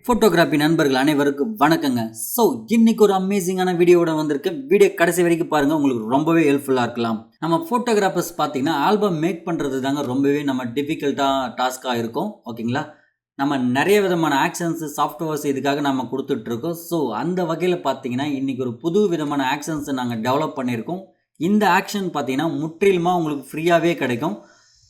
Photography நண்பர்கள் அனைவருக்கும் வணக்கங்க. ஸோ இன்னைக்கு ஒரு அமேசிங்கான வீடியோட வந்திருக்கேன். வீடியோ கடைசி வரைக்கும் பாருங்கள், உங்களுக்கு ரொம்பவே ஹெல்ப்ஃபுல்லாக இருக்கலாம். நம்ம ஃபோட்டோகிராஃபர்ஸ் பார்த்தீங்கன்னா ஆல்பம் மேக் பண்ணுறது தாங்க ரொம்பவே நம்ம டிஃபிகல்ட்டாக டாஸ்க்காக இருக்கும். ஓகேங்களா, நம்ம நிறைய விதமான ஆக்ஷன்ஸு சாஃப்ட்வேர்ஸ் இதுக்காக நம்ம கொடுத்துட்ருக்கோம். ஸோ அந்த வகையில் பார்த்தீங்கன்னா இன்றைக்கி ஒரு புது விதமான ஆக்ஷன்ஸை நாங்கள் டெவலப் பண்ணியிருக்கோம். இந்த ஆக்ஷன் பார்த்தீங்கன்னா முற்றிலுமாக உங்களுக்கு ஃப்ரீயாகவே கிடைக்கும்.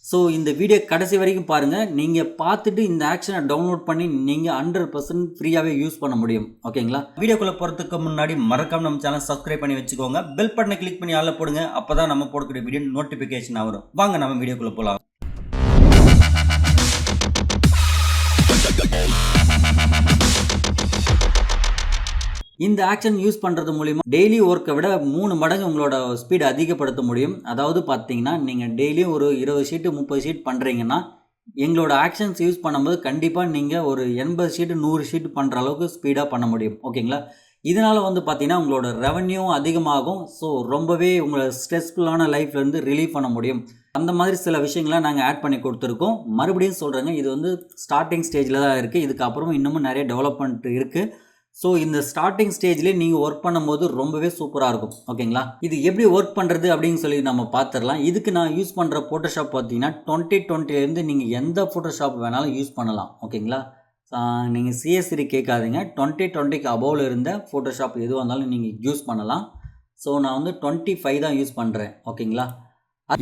ஸோ இந்த வீடியோ கடைசி வரைக்கும் பாருங்கள். நீங்கள் பார்த்துட்டு இந்த ஆக்ஷனை டவுன்லோட் பண்ணி நீங்கள் 100% ஃப்ரீயாகவே யூஸ் பண்ண முடியும். ஓகேங்களா, வீடியோக்குள்ளே போகிறதுக்கு முன்னாடி மறக்காம நம்ம சேனல் சப்ஸ்கிரைப் பண்ணி வச்சுக்கோங்க. பெல் பட்டனை கிளிக் பண்ணி ஆளில் போடுங்க. அப்போ தான் நம்ம போடக்கூடிய வீடியோ நோட்டிஃபிகேஷன் வரும். வாங்க நம்ம வீடியோக்குள்ளே போகலாம். இந்த ஆக்ஷன் யூஸ் பண்ணுறது மூலிமா டெய்லி ஒர்க்கை விட 3 மடங்கு உங்களோட ஸ்பீட் அதிகப்படுத்த முடியும். அதாவது பார்த்தீங்கன்னா நீங்கள் டெய்லியும் ஒரு 20 ஷீட்டு 30 ஷீட் பண்ணுறீங்கன்னா எங்களோட ஆக்ஷன்ஸ் யூஸ் பண்ணும்போது கண்டிப்பாக நீங்கள் ஒரு 80 ஷீட்டு 100 ஷீட் பண்ணுற அளவுக்கு ஸ்பீடாக பண்ண முடியும். ஓகேங்களா, இதனால் பார்த்தீங்கன்னா உங்களோட ரெவன்யூ அதிகமாகும். ஸோ ரொம்பவே உங்களை ஸ்ட்ரெஸ்ஃபுல்லான லைஃப்லேருந்து ரிலீவ் பண்ண முடியும். அந்த மாதிரி சில விஷயங்கள்லாம் நாங்கள் ஆட் பண்ணி கொடுத்துருக்கோம். மறுபடியும் சொல்கிறேங்க, இது ஸ்டார்டிங் ஸ்டேஜில் தான் இருக்குது. இதுக்கப்புறம் இன்னமும் நிறைய டெவலப்மெண்ட் இருக்குது. ஸோ இந்த ஸ்டார்டிங் ஸ்டேஜ்லேயே நீங்கள் ஒர்க் பண்ணும்போது ரொம்பவே சூப்பராக இருக்கும். ஓகேங்களா, இது எப்படி ஒர்க் பண்ணுறது அப்படின்னு சொல்லி நம்ம பார்த்துடலாம். இதுக்கு நான் யூஸ் பண்ணுற ஃபோட்டோஷாப் பார்த்தீங்கன்னா 2020 நீங்கள் எந்த ஃபோட்டோஷாப் வேணாலும் யூஸ் பண்ணலாம். ஓகேங்களா, நீங்கள் சிஎஸ்சி கேட்காதீங்க. 2020க்கு அபோவில் இருந்த ஃபோட்டோஷாப் எதுவாக இருந்தாலும் நீங்கள் யூஸ் பண்ணலாம். ஸோ நான் 25 தான் யூஸ் பண்ணுறேன். ஓகேங்களா,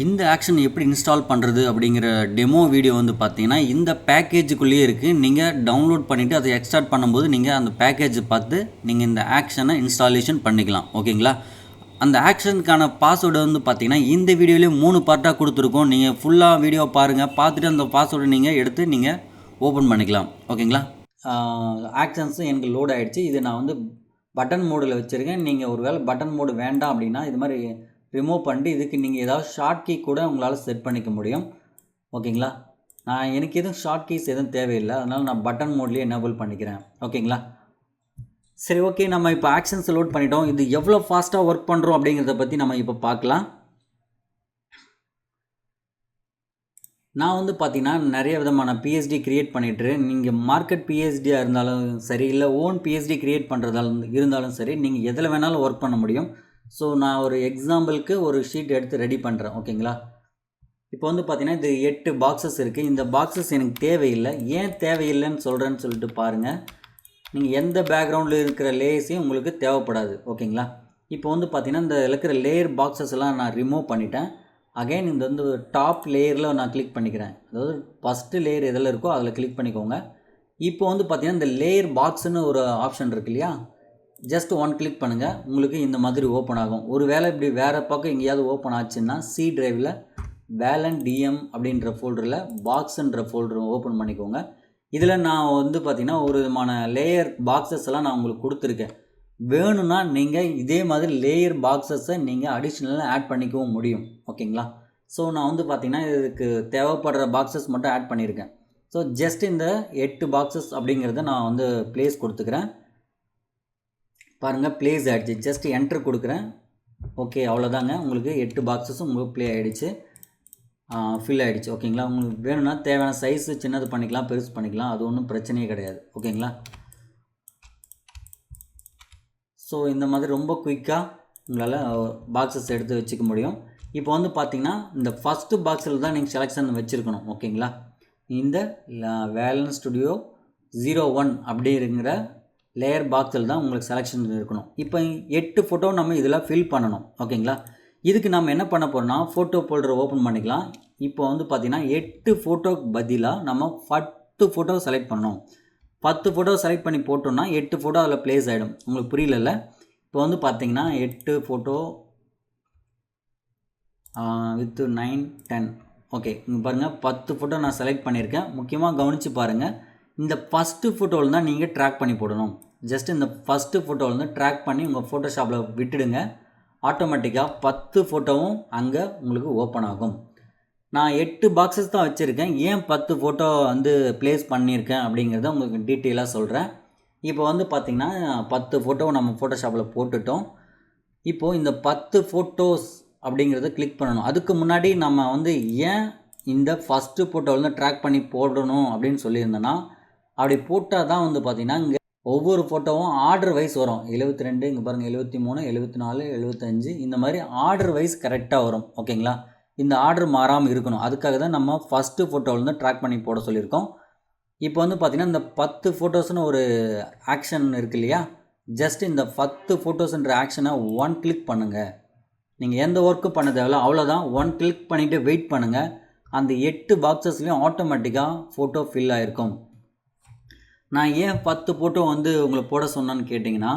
இந்த ஆக்ஷன் எப்படி இன்ஸ்டால் பண்ணுறது அப்படிங்கிற டெமோ வீடியோ பார்த்தீங்கன்னா இந்த பேக்கேஜுக்குள்ளேயே இருக்குது. நீங்கள் டவுன்லோட் பண்ணிவிட்டு அதை எக்ஸ்டார்ட் பண்ணும்போது நீங்கள் அந்த பேக்கேஜை பார்த்து நீங்கள் இந்த ஆக்ஷனை இன்ஸ்டாலேஷன் பண்ணிக்கலாம். ஓகேங்களா, அந்த ஆக்ஷனுக்கான பாஸ்வேர்டு பார்த்தீங்கன்னா இந்த வீடியோலேயே 3 பார்ட்டாக கொடுத்துருக்கோம். நீங்கள் ஃபுல்லாக வீடியோ பாருங்கள். பார்த்துட்டு அந்த பாஸ்வேர்டு நீங்கள் எடுத்து நீங்கள் ஓப்பன் பண்ணிக்கலாம். ஓகேங்களா, ஆக்ஷன்ஸும் எனக்கு லோட் ஆகிடுச்சு. இது நான் பட்டன் மோடில் வச்சுருக்கேன். நீங்கள் ஒரு வேளை பட்டன் மோடு வேண்டாம் அப்படின்னா இது மாதிரி ரிமூவ் பண்ணிட்டு இதுக்கு நீங்கள் ஏதாவது ஷார்ட் கீ கூட உங்களால் செட் பண்ணிக்க முடியும். ஓகேங்களா, எனக்கு எதுவும் ஷார்ட் கீஸ் எதுவும் தேவையில்லை. அதனால் நான் பட்டன் மோட்லேயே எனேபிள் பண்ணிக்கிறேன். ஓகேங்களா, சரி, ஓகே, நம்ம இப்போ ஆக்ஷன்ஸ் லோட் பண்ணிட்டோம். இது எவ்வளோ ஃபாஸ்ட்டாக ஒர்க் பண்ணுறோம் அப்படிங்கிறத பற்றி நம்ம இப்போ பார்க்கலாம். நான் பார்த்தீங்கன்னா நிறைய விதமான பிஹெச்டி க்ரியேட் பண்ணிட்டு, நீங்கள் மார்க்கெட் பிஹெச்டியாக இருந்தாலும் சரி, இல்லை ஓன் பிஹெச்டி க்ரியேட் பண்ணுறதாலும் இருந்தாலும் சரி, நீங்கள் எதில் வேணாலும் ஒர்க் பண்ண முடியும். ஸோ நான் ஒரு எக்ஸாம்பிளுக்கு ஒரு ஷீட் எடுத்து ரெடி பண்ணுறேன். ஓகேங்களா, இப்போ பார்த்தீங்கன்னா இது 8 பாக்ஸஸ் இருக்குது. இந்த பாக்ஸஸ் எனக்கு தேவையில்லை. ஏன் தேவையில்லைன்னு சொல்கிறேன்னு சொல்லிட்டு பாருங்கள். நீங்கள் எந்த பேக்ரவுண்டில் இருக்கிற லேயர்ஸையும் உங்களுக்கு தேவைப்படாது. ஓகேங்களா, இப்போ பார்த்தீங்கன்னா இந்த இருக்கிற லேயர் பாக்ஸஸ் எல்லாம் நான் ரிமூவ் பண்ணிட்டேன். அகைன் இந்த டாப் லேயரில் நான் கிளிக் பண்ணிக்கிறேன். அதாவது ஃபஸ்ட்டு லேயர் எதில் இருக்கோ அதில் கிளிக் பண்ணிக்கோங்க. இப்போ பார்த்தீங்கன்னா இந்த லேயர் பாக்ஸுன்னு ஒரு ஆப்ஷன் இருக்கு இல்லையா, ஜஸ்ட் 1 கிளிக் பண்ணுங்கள். உங்களுக்கு இந்த மாதிரி ஓப்பன் ஆகும். ஒரு வேளை இப்படி வேறு பக்கம் எங்கேயாவது ஓப்பன் ஆச்சுன்னா சி டிரைவில் வேலன் டிஎம் அப்படின்ற ஃபோல்டரில் பாக்ஸுன்ற ஃபோல்டர் ஓப்பன் பண்ணிக்கோங்க. இதில் நான் பார்த்திங்கன்னா ஒரு விதமான லேயர் பாக்ஸஸ் எல்லாம் நான் உங்களுக்கு கொடுத்துருக்கேன். வேணும்னா நீங்கள் இதே மாதிரி லேயர் பாக்ஸஸை நீங்கள் அடிஷ்னலாக ஆட் பண்ணிக்கவும் முடியும். ஓகேங்களா, ஸோ நான் பார்த்திங்கன்னா இதுக்கு தேவைப்படுற பாக்ஸஸ் மட்டும் ஆட் பண்ணியிருக்கேன். ஸோ ஜஸ்ட் இந்த 8 பாக்ஸஸ் அப்படிங்கிறத நான் ப்ளேஸ் கொடுத்துக்கிறேன். பாருங்கள், ப்ளேஸ் ஆகிடுச்சு. ஜஸ்ட் என்ட்ரு கொடுக்குறேன். ஓகே, அவ்வளோதாங்க. உங்களுக்கு 8 பாக்ஸஸும் உங்களுக்கு ப்ளே ஆகிடுச்சு, ஃபில் ஆகிடுச்சு. ஓகேங்களா, உங்களுக்கு வேணும்னா தேவையான சைஸு சின்னது பண்ணிக்கலாம், பெருசு பண்ணிக்கலாம். அது ஒன்றும் பிரச்சனையே கிடையாது. ஓகேங்களா, ஸோ இந்த மாதிரி ரொம்ப குயிக்காக உங்களால் பாக்ஸஸ் எடுத்து வச்சுக்க முடியும். இப்போ பார்த்தீங்கன்னா இந்த ஃபஸ்ட்டு பாக்ஸில் தான் நீங்கள் செலெக்ஷன் வச்சுருக்கணும். ஓகேங்களா, இந்த வேலன் ஸ்டுடியோ 01 அப்படிங்கிற லேயர் பாக்ஸில் தான் உங்களுக்கு செலெக்ஷன் இருக்கணும். இப்போ 8 ஃபோட்டோ நம்ம இதில் ஃபில் பண்ணணும். ஓகேங்களா, இதுக்கு நம்ம என்ன பண்ண போகிறோம்னா ஃபோட்டோ ஃபோல்டரை ஓப்பன் பண்ணிக்கலாம். இப்போ பார்த்தீங்கன்னா 8 ஃபோட்டோக்கு பதிலாக நம்ம 10 ஃபோட்டோ செலக்ட் பண்ணோம். 10 ஃபோட்டோ செலக்ட் பண்ணி போட்டோம்னா 8 ஃபோட்டோ அதில் ப்ளேஸ் ஆகிடும். உங்களுக்கு புரியல. இப்போ பார்த்தீங்கன்னா 8 ஃபோட்டோ வித் 9 10. ஓகே, இங்கே பாருங்கள் 10 ஃபோட்டோ நான் செலக்ட் பண்ணியிருக்கேன். முக்கியமாக கவனித்து பாருங்கள், இந்த ஃபஸ்ட்டு ஃபோட்டோவில் தான் நீங்கள் ட்ராக் பண்ணி போடணும். ஜஸ்ட் இந்த ஃபஸ்ட்டு ஃபோட்டோவில் ட்ராக் பண்ணி உங்கள் ஃபோட்டோஷாப்பில் விட்டுடுங்க. ஆட்டோமேட்டிக்காக 10 ஃபோட்டோவும் அங்கே உங்களுக்கு ஓப்பன் ஆகும். நான் 8 பாக்ஸஸ் தான் வச்சுருக்கேன். ஏன் 10 ஃபோட்டோ ப்ளேஸ் பண்ணியிருக்கேன் அப்படிங்கிறத உங்களுக்கு டீட்டெயிலாக சொல்கிறேன். இப்போ பார்த்திங்கன்னா 10 ஃபோட்டோவை நம்ம ஃபோட்டோஷாப்பில் போட்டுட்டோம். இப்போது இந்த 10 ஃபோட்டோஸ் அப்படிங்கிறத கிளிக் பண்ணணும். அதுக்கு முன்னாடி நம்ம ஏன் இந்த ஃபஸ்ட்டு ஃபோட்டோவில் ட்ராக் பண்ணி போடணும் அப்படின்னு சொல்லியிருந்தேன்னா, அப்படி போட்டால் தான் வந்து பார்த்திங்கன்னா இங்கே ஒவ்வொரு ஃபோட்டோவும் ஆர்டர் வைஸ் வரும். 72 இங்கே பாருங்கள், 73, 74, 75 இந்த மாதிரி ஆர்டர் வைஸ் கரெக்டாக வரும். ஓகேங்களா? இந்த ஆர்டர் மாறாமல் இருக்கணும். அதுக்காக தான் நம்ம ஃபஸ்ட்டு ஃபோட்டோவிலேருந்து ட்ராக் பண்ணி போட சொல்லியிருக்கோம். இப்போ வந்து பார்த்திங்கன்னா இந்த 10 ஃபோட்டோஸ்னு ஒரு ஆக்ஷன் இருக்குது இல்லையா, ஜஸ்ட் இந்த 10 ஃபோட்டோஸ்ன்ற ஆக்ஷனை 1 கிளிக் பண்ணுங்கள். நீங்கள் எந்த ஒர்க்கும் பண்ண தேவையில்ல, அவ்வளோதான். 1 கிளிக் பண்ணிவிட்டு வெயிட் பண்ணுங்கள். அந்த 8 பாக்ஸஸ்லேயும் ஆட்டோமேட்டிக்காக ஃபோட்டோ ஃபில் ஆகிருக்கும். நான் ஏன் 10 ஃபோட்டோ வந்து உங்களை போட சொன்னான்னு கேட்டிங்கன்னா,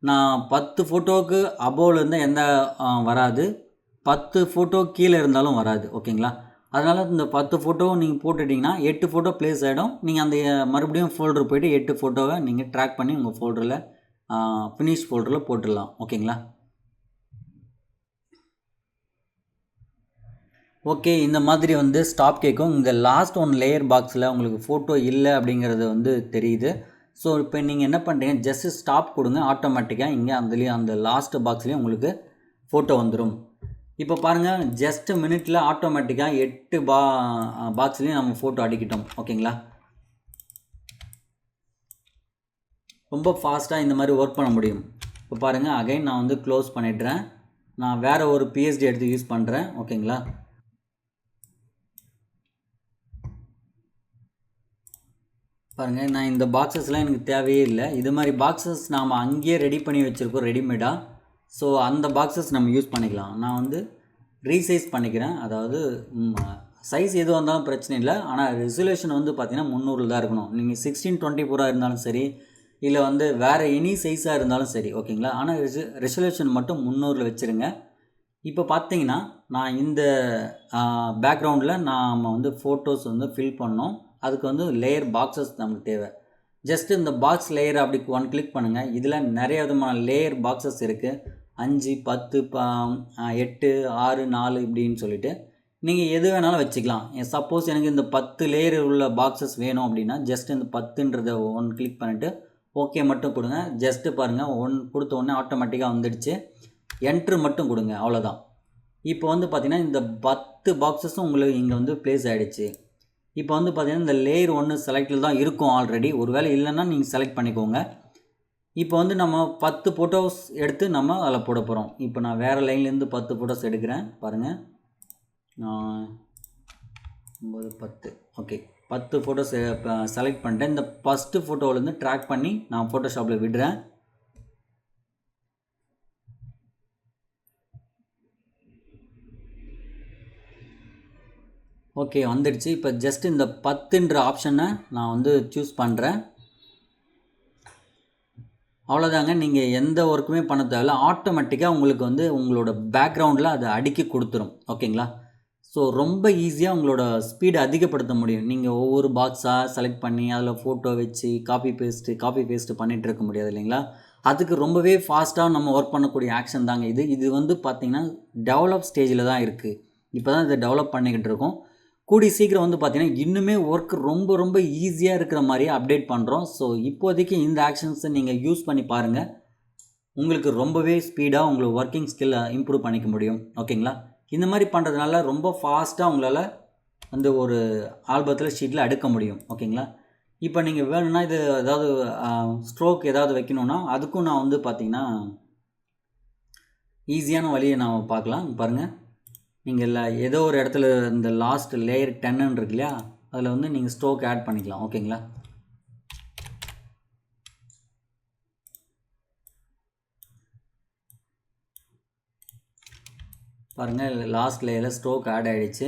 நான் 10 ஃபோட்டோவுக்கு அபோவில் இருந்தால் எந்த வராது, 10 ஃபோட்டோ கீழே இருந்தாலும் வராது. ஓகேங்களா? அதனால் இந்த 10 ஃபோட்டோவை நீங்கள் போட்டுட்டிங்கன்னா 8 ஃபோட்டோ ப்ளேஸ் ஆகிடும். நீங்கள் அந்த மறுபடியும் ஃபோல்டர் போய்ட்டு 8 ஃபோட்டோவை நீங்கள் ட்ராக் பண்ணி உங்கள் ஃபோல்டரில் ஃபினிஷ் ஃபோல்டரில் போட்டுடலாம். ஓகேங்களா? ஓகே, இந்த மாதிரி வந்து ஸ்டாப் கேட்கும். இந்த லாஸ்ட் ஒன் லேயர் பாக்ஸில் உங்களுக்கு ஃபோட்டோ இல்லை அப்படிங்கிறது வந்து தெரியுது. ஸோ இப்போ நீங்கள் என்ன பண்ணுறீங்க, ஜஸ்ட்டு ஸ்டாப் கொடுங்க. ஆட்டோமேட்டிக்காக இங்கே அதுலேயும் அந்த லாஸ்ட் பாக்ஸ்லேயும் உங்களுக்கு ஃபோட்டோ வந்துடும். இப்போ பாருங்கள், ஜஸ்ட்டு மினிட்டில் ஆட்டோமேட்டிக்காக 8 பாக்ஸ்லேயும் நம்ம ஃபோட்டோ அடிக்கிட்டோம். ஓகேங்களா? ரொம்ப ஃபாஸ்ட்டாக இந்த மாதிரி ஒர்க் பண்ண முடியும். இப்போ பாருங்கள், அகைன் நான் வந்து க்ளோஸ் பண்ணிடுறேன். நான் வேறு ஒரு PSD எடுத்து யூஸ் பண்ணுறேன். ஓகேங்களா? பாருங்கள், நான் இந்த பாக்ஸஸ்லாம் எனக்கு தேவையே இல்லை. இது மாதிரி பாக்ஸஸ் நாம் அங்கேயே ரெடி பண்ணி வச்சுருக்கோம் ரெடிமேடாக. ஸோ அந்த பாக்ஸஸ் நம்ம யூஸ் பண்ணிக்கலாம். நான் வந்து ரீசைஸ் பண்ணிக்கிறேன். அதாவது சைஸ் எதுவாக இருந்தாலும் பிரச்சனை இல்லை. ஆனால் ரெசல்யூஷன் வந்து பார்த்திங்கன்னா 300 தான் இருக்கணும். நீங்கள் 1624 இருந்தாலும் சரி, இல்லை வந்து வேறு எனி சைஸாக இருந்தாலும் சரி. ஓகேங்களா? ஆனால் ரெசல்யூஷன் மட்டும் 300 வச்சுருங்க. இப்போ பார்த்தீங்கன்னா நான் இந்த பேக்ரவுண்டில் நாம் வந்து ஃபோட்டோஸ் வந்து ஃபில் பண்ணோம். அதுக்கு வந்து லேயர் பாக்ஸஸ் நமக்கு தேவை. ஜஸ்ட் இந்த பாக்ஸ் லேயர் அப்படி 1 கிளிக் பண்ணுங்கள். இதில் நிறைய விதமான லேயர் பாக்ஸஸ் இருக்குது. 5, 10, 8, 6, 4 இப்படின்னு சொல்லிட்டு நீங்கள் எது வேணாலும் வச்சுக்கலாம். சப்போஸ் எனக்கு இந்த 10 லேயர் உள்ள பாக்ஸஸ் வேணும் அப்படின்னா ஜஸ்ட் இந்த 10ன்றதை 1 கிளிக் பண்ணிவிட்டு ஓகே மட்டும் கொடுங்க. ஜஸ்ட்டு பாருங்கள், 1 கொடுத்த உடனே ஆட்டோமேட்டிக்காக வந்துடுச்சு. என்ட்ரு மட்டும் கொடுங்க, அவ்வளோதான். இப்போ வந்து பார்த்திங்கன்னா இந்த 10 பாக்ஸஸும் உங்களுக்கு இங்கே வந்து ப்ளேஸ் ஆகிடுச்சு. இப்போ வந்து பார்த்திங்கன்னா இந்த லேயர் 1 செலக்டில் தான் இருக்கும் ஆல்ரெடி. ஒரு வேளை இல்லைன்னா நீங்கள் செலக்ட் பண்ணிக்கோங்க. இப்போ வந்து நம்ம 10 ஃபோட்டோஸ் எடுத்து நம்ம அதில் போட போகிறோம். இப்போ நான் வேறு லைன்லேருந்து 10 ஃபோட்டோஸ் எடுக்கிறேன். பாருங்கள், 9, 10. ஓகே, 10 ஃபோட்டோஸ் செலக்ட் பண்ணிட்டேன். இந்த ஃபஸ்ட்டு ஃபோட்டோவிலேருந்து ட்ராக் பண்ணி நான் ஃபோட்டோஷாப்பில் விடுறேன். ஓகே, வந்துடுச்சு. இப்போ ஜஸ்ட் இந்த 10ன்ற ஆப்ஷனை நான் வந்து சூஸ் பண்ணுறேன். அவ்வளோதாங்க. நீங்கள் எந்த ஒர்க்குமே பண்ண தேவையில்ல. ஆட்டோமேட்டிக்காக உங்களுக்கு வந்து உங்களோட பேக்ரவுண்டில் அதை அடுக்கி கொடுத்துரும். ஓகேங்களா? ஸோ ரொம்ப ஈஸியாக உங்களோட ஸ்பீடை அதிகப்படுத்த முடியும். நீங்கள் ஒவ்வொரு பாக்ஸாக செலக்ட் பண்ணி அதில் ஃபோட்டோ வச்சு காப்பி பேஸ்ட்டு பண்ணிகிட்டு இருக்க முடியாது இல்லைங்களா? அதுக்கு ரொம்பவே ஃபாஸ்ட்டாக நம்ம ஒர்க் பண்ணக்கூடிய ஆக்ஷன் தாங்க இது. இது வந்து பார்த்திங்கன்னா டெவலப் ஸ்டேஜில் தான் இருக்குது. இப்போ தான் இதை டெவலப் பண்ணிக்கிட்டு இருக்கோம். கூடி சீக்கிரம் வந்து பார்த்திங்கன்னா இன்னுமே ஒர்க் ரொம்ப ரொம்ப ஈஸியாக இருக்கிற மாதிரியே அப்டேட் பண்ணுறோம். ஸோ இப்போதைக்கு இந்த ஆக்ஷன்ஸை நீங்கள் யூஸ் பண்ணி பாருங்கள். உங்களுக்கு ரொம்பவே ஸ்பீடாக உங்களுக்கு ஒர்க்கிங் ஸ்கில்லை இம்ப்ரூவ் பண்ணிக்க முடியும். ஓகேங்களா? இந்த மாதிரி பண்ணுறதுனால ரொம்ப ஃபாஸ்ட்டாக உங்களால் வந்து ஒரு ஆல்பத்தில் ஷீட்டில் அடுக்க முடியும். ஓகேங்களா? இப்போ நீங்கள் வேணும்னா இது ஏதாவது ஸ்ட்ரோக் ஏதாவது வைக்கணுன்னா அதுக்கும் நான் வந்து பார்த்திங்கன்னா ஈஸியான வழியை நான் பார்க்கலாம். பாருங்கள், நீங்கள் ஏதோ ஒரு இடத்துல இந்த லாஸ்ட் லேயர் 10 இருக்கு இல்லையா, அதில் வந்து நீங்கள் ஸ்ட்ரோக் ஆட் பண்ணிக்கலாம். ஓகேங்களா? பாருங்கள், லாஸ்ட் லேயரில் ஸ்ட்ரோக் ஆட் ஆகிடுச்சு.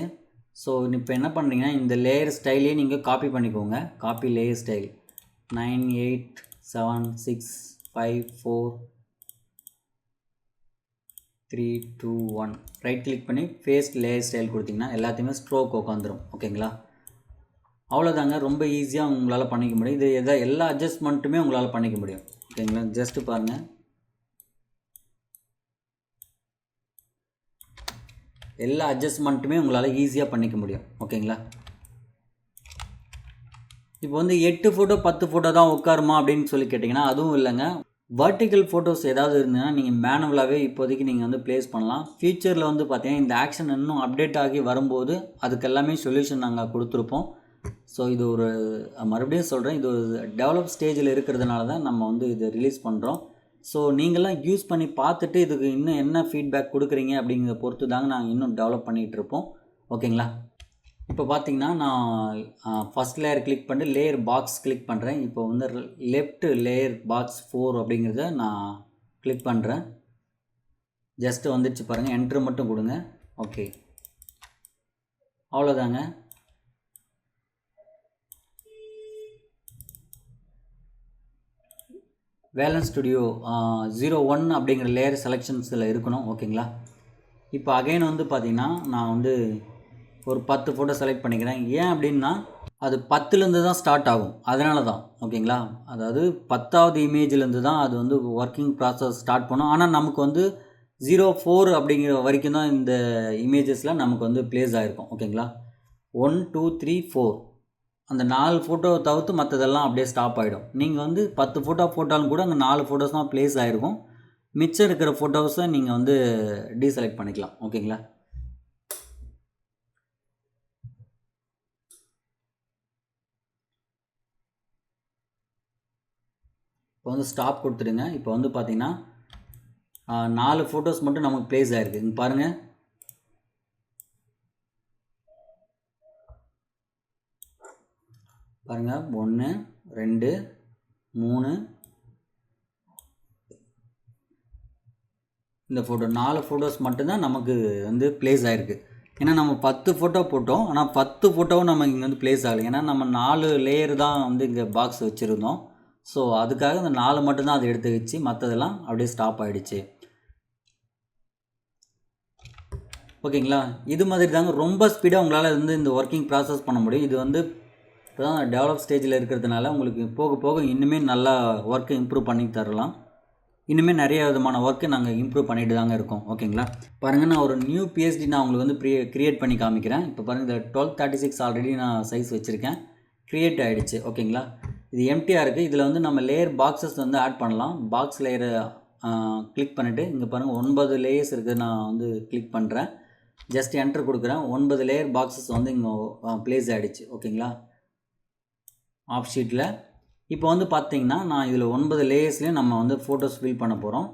ஸோ இப்போ என்ன பண்ணுறீங்கன்னா இந்த லேயர் ஸ்டைலே நீங்கள் காப்பி பண்ணிக்கோங்க. Copy layer style 9, 8, 7, 6, 5, 4, 3, 2, 1 right click பண்ணி பேஸ்ட் லேயர் ஸ்டைல் கொடுத்திங்கன்னா எல்லாத்தையுமே ஸ்ட்ரோக் உட்காந்துரும். ஓகேங்களா? அவ்வளோதாங்க. ரொம்ப ஈஸியாக உங்களால் பண்ணிக்க முடியும். இது எல்லா அட்ஜஸ்ட்மெண்ட்டுமே உங்களால் பண்ணிக்க முடியும். ஓகேங்களா? ஜஸ்ட்டு பாருங்கள், எல்லா அட்ஜஸ்ட்மெண்ட்டுமே உங்களால் ஈஸியாக பண்ணிக்க முடியும். ஓகேங்களா? இப்போ வந்து 8 ஃபோட்டோ 10 ஃபோட்டோ தான் உட்காருமா அப்படின்னு சொல்லி கேட்டிங்கன்னா அதுவும் இல்லைங்க. வர்டிக்கல் ஃபோட்டோஸ் ஏதாவது இருந்ததுன்னா நீங்கள் மேனுவலாகவே இப்போதைக்கு நீங்கள் வந்து ப்ளேஸ் பண்ணலாம். ஃப்யூச்சரில் வந்து பார்த்தீங்கன்னா இந்த ஆக்ஷன் இன்னும் அப்டேட் ஆகி வரும்போது அதுக்கு எல்லாமே சொல்யூஷன் நாங்கள் கொடுத்துருப்போம். ஸோ இது ஒரு மறுபடியும் சொல்கிறேன், இது ஒரு டெவலப் ஸ்டேஜில் இருக்கிறதுனால தான் நம்ம வந்து இதை ரிலீஸ் பண்ணுறோம். ஸோ நீங்களாம் யூஸ் பண்ணி பார்த்துட்டு இதுக்கு இன்னும் என்ன ஃபீட்பேக் கொடுக்குறீங்க அப்படிங்கிறத பொறுத்து தாங்க நாங்கள் இன்னும் டெவலப் பண்ணிகிட்ருப்போம். ஓகேங்களா? இப்போ பார்த்தீங்கன்னா நான் ஃபஸ்ட் லேயர் கிளிக் பண்ணி லேயர் பாக்ஸ் கிளிக் பண்ணுறேன். இப்போ வந்து லெஃப்ட் லேயர் பாக்ஸ் 4 அப்படிங்கிறத நான் கிளிக் பண்ணுறேன். ஜஸ்ட்டு வந்துடுச்சு பாருங்கள், என்ட்ரு மட்டும் கொடுங்க. ஓகே, அவ்வளோதாங்க. வேலன்ஸ் ஸ்டுடியோ 01 அப்படிங்கிற லேயர் செலெக்ஷன்ஸில் இருக்கணும். ஓகேங்களா? இப்போ அகைன் வந்து பார்த்திங்கன்னா நான் வந்து ஒரு 10 ஃபோட்டோ செலக்ட் பண்ணிக்கிறேன். ஏன் அப்படின்னா அது 10லேருந்து தான் ஸ்டார்ட் ஆகும், அதனால தான். ஓகேங்களா? அதாவது 10வது இமேஜ்லேருந்து தான் அது வந்து ஒர்க்கிங் ப்ராசஸ் ஸ்டார்ட் பண்ணும். ஆனால் நமக்கு வந்து 04 அப்படிங்கிற வரைக்கும் தான் இந்த இமேஜஸில் நமக்கு வந்து ப்ளேஸ் ஆகிருக்கும். ஓகேங்களா? 1 2 3 4 அந்த 4 ஃபோட்டோவை தவிர்த்து மற்றதெல்லாம் அப்படியே ஸ்டாப் ஆகிடும். நீங்கள் வந்து 10 ஃபோட்டோ போட்டாலும் கூட அங்கே 4 ஃபோட்டோஸ் தான் ப்ளேஸ் ஆகிருக்கும். மிச்சம் இருக்கிற ஃபோட்டோஸை நீங்கள் வந்து டீசெலக்ட் பண்ணிக்கலாம். ஓகேங்களா? இப்போ வந்து ஸ்டாப் கொடுத்துடுங்க. இப்போ வந்து பார்த்தீங்கன்னா 4 ஃபோட்டோஸ் மட்டும் நமக்கு ப்ளேஸ் ஆகிருக்கு. இங்கே பாருங்கள், பாருங்கள் 1 2 3 இந்த ஃபோட்டோ 4 ஃபோட்டோஸ் மட்டும்தான் நமக்கு வந்து ப்ளேஸ் ஆகிருக்கு. ஏன்னா நம்ம 10 ஃபோட்டோ போட்டோம், ஆனால் 10 ஃபோட்டோவும் நம்ம இங்கே வந்து ப்ளேஸ் ஆகலை. ஏன்னா நம்ம 4 லேயர் தான் வந்து இங்கே பாக்ஸ் வச்சுருந்தோம். ஸோ அதுக்காக இந்த 4 மட்டும்தான் அதை எடுத்து வச்சு மற்றதெல்லாம் அப்படியே ஸ்டாப் ஆகிடுச்சு. ஓகேங்களா? இது மாதிரி தாங்க ரொம்ப ஸ்பீடாக உங்களால் வந்து இந்த ஒர்க்கிங் ப்ராசஸ் பண்ண முடியும். இது வந்து இப்போ தான் டெவலப் ஸ்டேஜில் இருக்கிறதுனால உங்களுக்கு போக போக இன்னுமே நல்லா ஒர்க்கை இம்ப்ரூவ் பண்ணி தரலாம். இன்னுமே நிறைய விதமான ஒர்க்கு நாங்கள் இம்ப்ரூவ் பண்ணிட்டு தாங்க இருக்கோம். ஓகேங்களா? பாருங்கள், நான் ஒரு நியூ பிஎஸ்டி நான் உங்களுக்கு வந்து க்ரியேட் பண்ணி காமிக்கிறேன். இப்போ பாருங்கள், இந்த 1236 ஆல்ரெடி நான் சைஸ் வச்சுருக்கேன், க்ரியேட் ஆகிடுச்சு. ஓகேங்களா? இது எம்டியாக இருக்குது. இதில் வந்து நம்ம லேயர் பாக்ஸஸ் வந்து ஆட் பண்ணலாம். பாக்ஸ் லேயரை கிளிக் பண்ணிவிட்டு இங்கே பாருங்கள் 9 லேயர்ஸ் இருக்குது. நான் வந்து கிளிக் பண்ணுறேன், ஜஸ்ட் என்ட்ரு கொடுக்குறேன். 9 லேயர் பாக்ஸஸ் வந்து இங்கே ப்ளேஸ் ஆகிடுச்சு. ஓகேங்களா? ஆஃப் ஷீட்டில் இப்போ வந்து பார்த்திங்கன்னா நான் இதில் 9 லேயர்ஸ்லேயும் நம்ம வந்து ஃபோட்டோஸ் ஃபில் பண்ண போகிறோம்.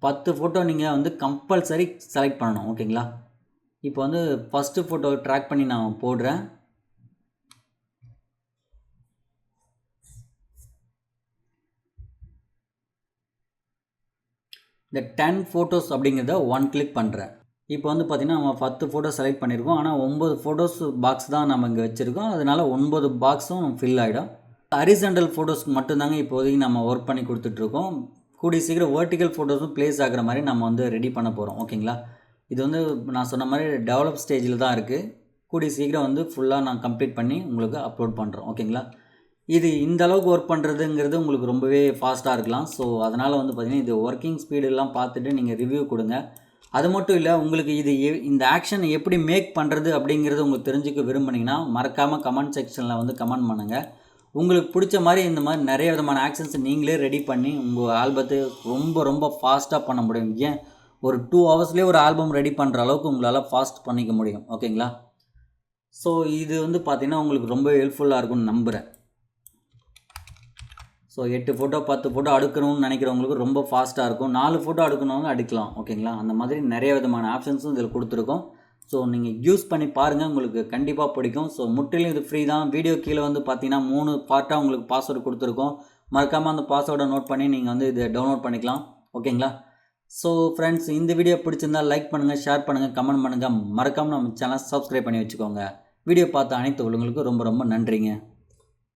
10 ஃபோட்டோ நீங்கள் வந்து கம்பல்சரி செலக்ட் பண்ணணும். ஓகேங்களா? இப்போ வந்து ஃபஸ்ட்டு ஃபோட்டோ ட்ராக் பண்ணி நான் போடுறேன். இந்த 10 ஃபோட்டோஸ் அப்படிங்கிறத 1 கிளிக் பண்ணுறேன். இப்போ வந்து பார்த்திங்கன்னா நம்ம 10 ஃபோட்டோ செலக்ட் பண்ணியிருக்கோம், ஆனால் 9 ஃபோட்டோஸ் பாக்ஸ் தான் நம்ம இங்கே வச்சுருக்கோம். அதனால் 9 பாக்ஸும் ஃபில் ஆகிடும். ஹரிசாண்டல் ஃபோட்டோஸ்க்கு மட்டும்தாங்க இப்போதைக்கு நம்ம ஒர்க் பண்ணி கொடுத்துட்ருக்கோம். கூடிய சீக்கிரம் வெர்டிக்கல் ஃபோட்டோஸும் ப்ளேஸ் ஆகிற மாதிரி நம்ம வந்து ரெடி பண்ண போகிறோம். ஓகேங்களா? இது வந்து நான் சொன்ன மாதிரி டெவலப் ஸ்டேஜில் தான் இருக்குது. கூடிய சீக்கிரம் வந்து ஃபுல்லாக நான் கம்ப்ளீட் பண்ணி உங்களுக்கு அப்லோட் பண்ணுறோம். ஓகேங்களா? இது இந்த அளவுக்கு ஒர்க் பண்ணுறதுங்கிறது உங்களுக்கு ரொம்பவே ஃபாஸ்ட்டாக இருக்கலாம். ஸோ அதனால் வந்து பார்த்திங்கன்னா இது ஒர்க்கிங் ஸ்பீடெல்லாம் பார்த்துட்டு நீங்கள் ரிவ்யூ கொடுங்க. அது மட்டும் இல்லை, உங்களுக்கு இது இந்த ஆக்ஷன் எப்படி மேக் பண்ணுறது அப்படிங்கிறது உங்களுக்கு தெரிஞ்சுக்க விரும்புனீங்கன்னா மறக்காமல் கமெண்ட் செக்ஷனில் வந்து கமெண்ட் பண்ணுங்கள். உங்களுக்கு பிடிச்ச மாதிரி இந்த மாதிரி நிறைய விதமான ஆக்ஷன்ஸ் நீங்களே ரெடி பண்ணி உங்கள் ஆல்பத்தை ரொம்ப ரொம்ப ஃபாஸ்ட்டாக பண்ண முடியும். ஏன் ஒரு 2 ஹவர்ஸ்லேயே ஒரு ஆல்பம் ரெடி பண்ணுற அளவுக்கு உங்களால் ஃபாஸ்ட் பண்ணிக்க முடியும். ஓகேங்களா? ஸோ இது வந்து பார்த்திங்கன்னா உங்களுக்கு ரொம்ப ஹெல்ப்ஃபுல்லாக இருக்கும்னு நம்புகிறேன். ஸோ 8 ஃபோட்டோ 10 ஃபோட்டோ அடுக்கணும்னு நினைக்கிறவங்களுக்கு ரொம்ப ஃபாஸ்ட்டாக இருக்கும். 4 ஃபோட்டோ அடுக்கணும்னு அடுக்கலாம். ஓகேங்களா? அந்த மாதிரி நிறைய விதமான ஆப்ஷன்ஸும் இதில் கொடுத்துருக்கோம். ஸோ நீங்கள் யூஸ் பண்ணி பாருங்கள், உங்களுக்கு கண்டிப்பாக பிடிக்கும். ஸோ முற்றிலும் இது ஃப்ரீ தான். வீடியோ கீழே வந்து பார்த்தீங்கன்னா 3 பார்ட்டாக உங்களுக்கு பாஸ்வேர்டு கொடுத்துருக்கோம். மறக்காமல் அந்த பாஸ்வேர்டை நோட் பண்ணி நீங்கள் வந்து இதை டவுன்லோட் பண்ணிக்கலாம். ஓகேங்களா? ஸோ ஃப்ரெண்ட்ஸ், இந்த வீடியோ பிடிச்சிருந்தால் லைக் பண்ணுங்கள், ஷேர் பண்ணுங்கள், கமெண்ட் பண்ணுங்கள். மறக்காமல் நம்ம சேனல் சப்ஸ்கிரைப் பண்ணி வச்சுக்கோங்க. வீடியோ பார்த்த அனைத்து உள்ளவங்களுக்கும் ரொம்ப ரொம்ப நன்றிங்க.